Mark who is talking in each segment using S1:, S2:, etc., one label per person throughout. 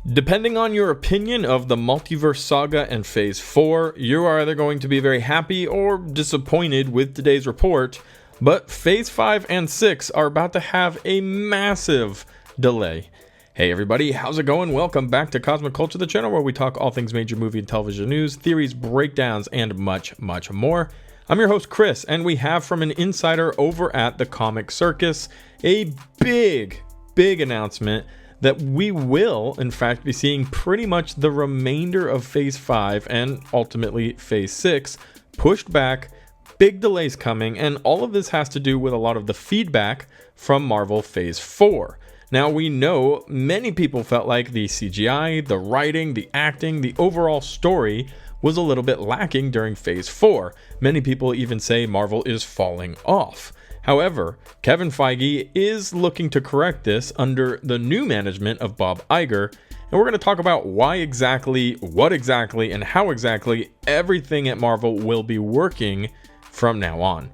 S1: Depending on your opinion of the Multiverse Saga and Phase 4, you are either going to be very happy or disappointed with today's report, but Phase 5 and 6 are about to have a massive delay. Hey everybody, how's it going? Welcome back to Cosmic Culture, the channel where we talk all things major movie and television news, theories, breakdowns, and much more. I'm your host Chris, and we have from an insider over at the Comic Circus a big announcement that we will, in fact, be seeing pretty much the remainder of Phase 5 and ultimately Phase 6 pushed back, big delays coming, and all of this has to do with a lot of the feedback from Marvel Phase 4. Now, we know many people felt like the CGI, the writing, the acting, the overall story was a little bit lacking during Phase 4. Many people even say Marvel is falling off. However, Kevin Feige is looking to correct this under the new management of Bob Iger, and we're going to talk about why exactly, what exactly, and how exactly everything at Marvel will be working from now on.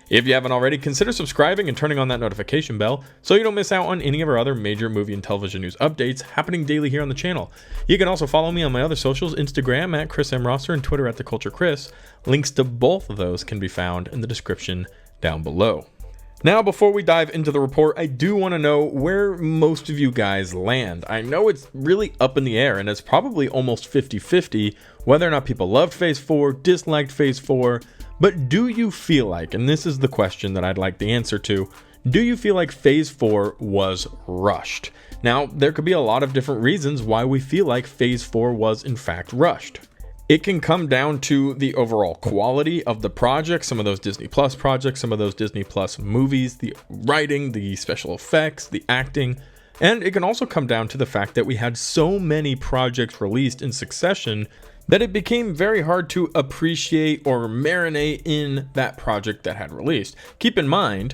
S1: If you haven't already, consider subscribing and turning on that notification bell so you don't miss out on any of our other major movie and television news updates happening daily here on the channel. You can also follow me on my other socials, Instagram at Chris M. Rosser and Twitter at The Culture Chris. Links to both of those can be found in the description down below. Now, before we dive into the report, I do want to know where most of you guys land. I know it's really up in the air, and it's probably almost 50-50 whether or not people loved Phase 4, disliked Phase 4, but do you feel like, and this is the question that I'd like the answer to, do you feel like Phase 4 was rushed? Now, there could be a lot of different reasons why we feel like Phase 4 was in fact rushed. It can come down to the overall quality of the project, some of those Disney Plus projects, some of those Disney Plus movies, the writing, the special effects, the acting, and it can also come down to the fact that we had so many projects released in succession that it became very hard to appreciate or marinate in that project that had released. Keep in mind,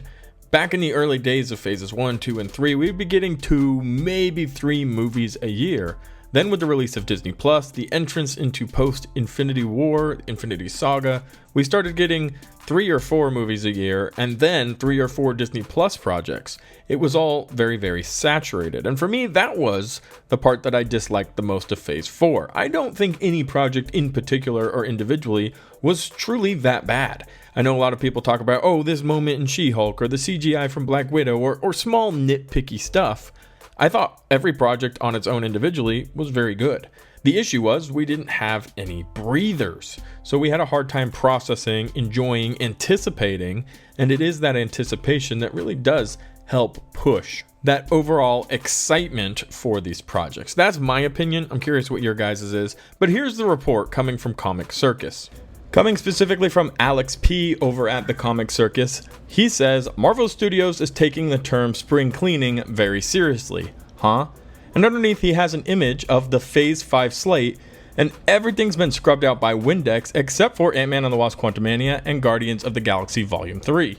S1: back in the early days of Phases 1, 2, and 3, we'd be getting 2, maybe 3 movies a year. Then with the release of Disney Plus, the entrance into post-Infinity War, Infinity Saga, we started getting 3 or 4 movies a year, and then 3 or 4 Disney Plus projects. It was all very saturated, and for me, that was the part that I disliked the most of Phase 4. I don't think any project in particular or individually was truly that bad. I know a lot of people talk about, oh, this moment in She-Hulk, or the CGI from Black Widow, or small nitpicky stuff. I thought every project on its own individually was very good. The issue was we didn't have any breathers. So we had a hard time processing, enjoying, anticipating, and it is that anticipation that really does help push that overall excitement for these projects. That's my opinion. I'm curious what your guys' is, but here's the report coming from Comic Circus. Coming specifically from Alex P. over at the Comic Circus, he says, Marvel Studios is taking the term spring cleaning very seriously. Huh? And underneath he has an image of the Phase 5 slate, and everything's been scrubbed out by Windex except for Ant-Man and the Wasp: Quantumania and Guardians of the Galaxy Volume 3.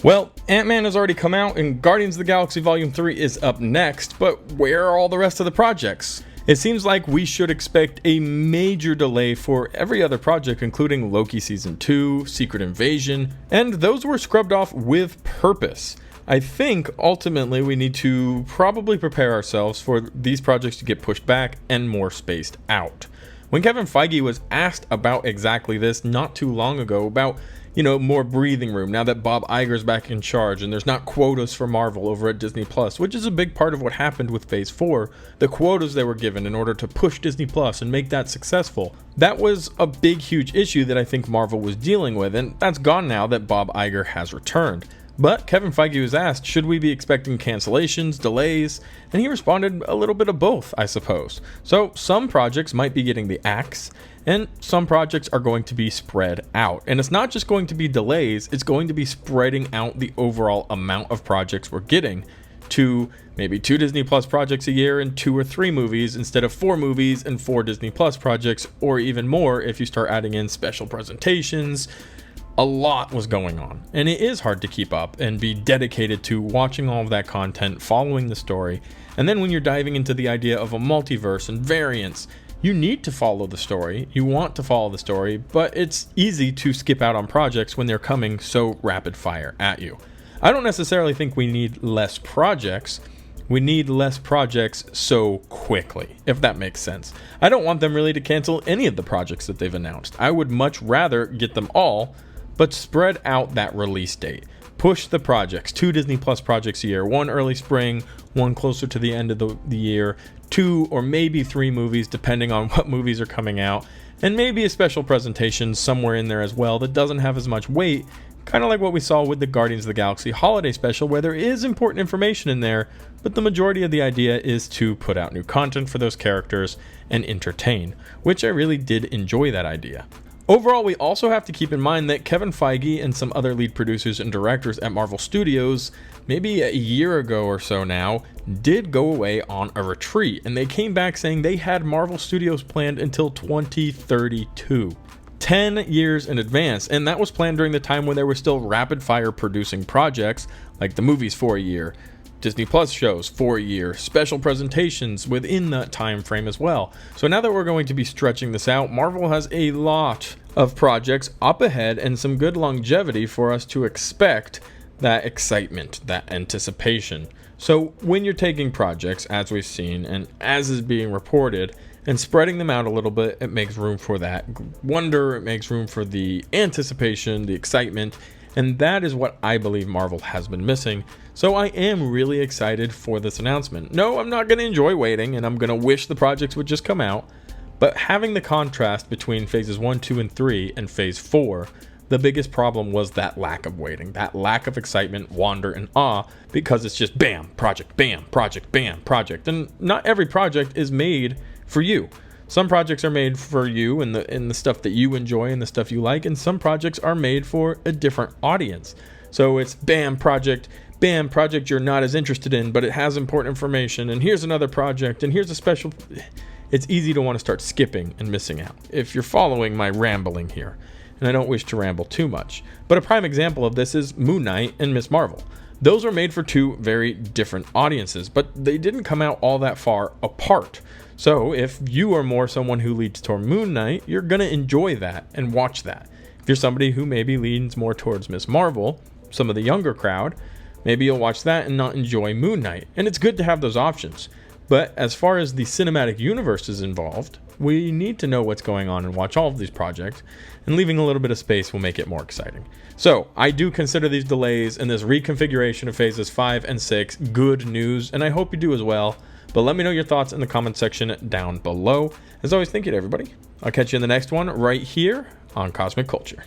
S1: Well, Ant-Man has already come out and Guardians of the Galaxy Volume 3 is up next, but where are all the rest of the projects? It seems like we should expect a major delay for every other project, including Loki Season 2, Secret Invasion, and those were scrubbed off with purpose. I think ultimately we need to probably prepare ourselves for these projects to get pushed back and more spaced out. When Kevin Feige was asked about exactly this not too long ago, about more breathing room now that Bob Iger's back in charge and there's not quotas for Marvel over at Disney Plus, which is a big part of what happened with Phase 4, the quotas they were given in order to push Disney Plus and make that successful. That was a big, huge issue that I think Marvel was dealing with, and that's gone now that Bob Iger has returned. But Kevin Feige was asked, should we be expecting cancellations, delays? And he responded a little bit of both, I suppose. So some projects might be getting the axe, and some projects are going to be spread out. And it's not just going to be delays, it's going to be spreading out the overall amount of projects we're getting to maybe 2 Disney Plus projects a year and 2 or 3 movies instead of 4 movies and 4 Disney Plus projects, or even more if you start adding in special presentations. A lot was going on, and it is hard to keep up and be dedicated to watching all of that content, following the story. And then when you're diving into the idea of a multiverse and variants, you need to follow the story, you want to follow the story, but it's easy to skip out on projects when they're coming so rapid fire at you. I don't necessarily think we need less projects, We need less projects so quickly, if that makes sense. I don't want them really to cancel any of the projects that they've announced. I would much rather get them all, but spread out that release date. Push the projects, 2 Disney Plus projects a year, 1 early spring, 1 closer to the end of the year, 2 or maybe 3 movies depending on what movies are coming out, and maybe a special presentation somewhere in there as well that doesn't have as much weight, kind of like what we saw with the Guardians of the Galaxy holiday special, where there is important information in there, but the majority of the idea is to put out new content for those characters and entertain, which I really did enjoy that idea. Overall, we also have to keep in mind that Kevin Feige and some other lead producers and directors at Marvel Studios, maybe a year ago or so now, did go away on a retreat, and they came back saying they had Marvel Studios planned until 2032. 10 years in advance, and that was planned during the time when they were still rapid fire producing projects, like the movies for a year, Disney Plus shows for a year, special presentations within that time frame as well. So now that we're going to be stretching this out, Marvel has a lot of projects up ahead and some good longevity for us to expect that excitement, that anticipation. So when you're taking projects, as we've seen and as is being reported, and spreading them out a little bit, it makes room for that wonder, it makes room for the anticipation, the excitement, and that is what I believe Marvel has been missing. So I am really excited for this announcement. No, I'm not going to enjoy waiting, and I'm going to wish the projects would just come out, but having the contrast between phases 1, 2, and 3 and phase 4, the biggest problem was that lack of waiting, that lack of excitement, wonder, and awe, because it's just bam, project, bam, project, bam, project. And not every project is made for you. Some projects are made for you and the stuff that you enjoy and the stuff you like, and some projects are made for a different audience. So it's bam, project you're not as interested in, but it has important information, and here's another project, and here's a special. It's easy to want to start skipping and missing out, if you're following my rambling here, and I don't wish to ramble too much. But a prime example of this is Moon Knight and Ms. Marvel. Those are made for 2 very different audiences, but they didn't come out all that far apart. So if you are more someone who leads toward Moon Knight, you're going to enjoy that and watch that. If you're somebody who maybe leans more towards Ms. Marvel, some of the younger crowd, maybe you'll watch that and not enjoy Moon Knight. And it's good to have those options. But as far as the cinematic universe is involved, we need to know what's going on and watch all of these projects, and leaving a little bit of space will make it more exciting. So I do consider these delays and this reconfiguration of phases 5 and 6 good news, and I hope you do as well. But let me know your thoughts in the comment section down below. As always, thank you to everybody. I'll catch you in the next one right here on Cosmic Culture.